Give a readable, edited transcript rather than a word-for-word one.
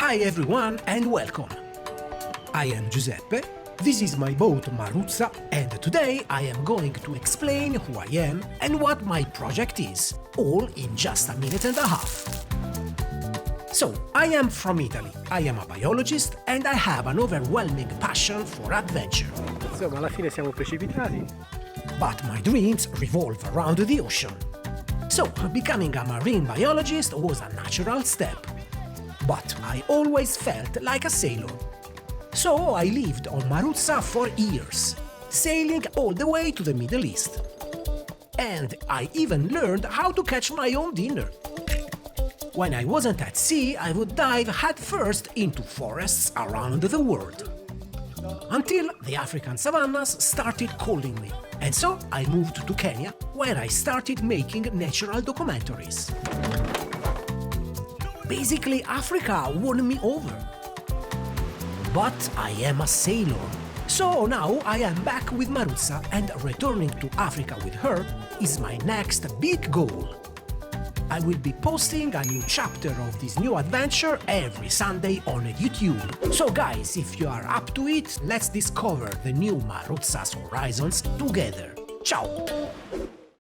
Hi everyone and welcome! I am Giuseppe, this is my boat Maruzza, and today I am going to explain who I am and what my project is, all in just a minute and a half. So, I am from Italy, I am a biologist and I have an overwhelming passion for adventure. Insomma, alla fine siamo precipitati. But my dreams revolve around the ocean. So, becoming a marine biologist was a natural step. But I always felt like a sailor. So I lived on Maruzza for years, sailing all the way to the Middle East. And I even learned how to catch my own dinner. When I wasn't at sea, I would dive headfirst into forests around the world. Until the African savannas started calling me. And so I moved to Kenya, where I started making natural documentaries. Basically, Africa won me over. But I am a sailor. So now I am back with Maruzza, and returning to Africa with her is my next big goal. I will be posting a new chapter of this new adventure every Sunday on YouTube. So guys, if you are up to it, let's discover the new Maruzza's horizons together. Ciao!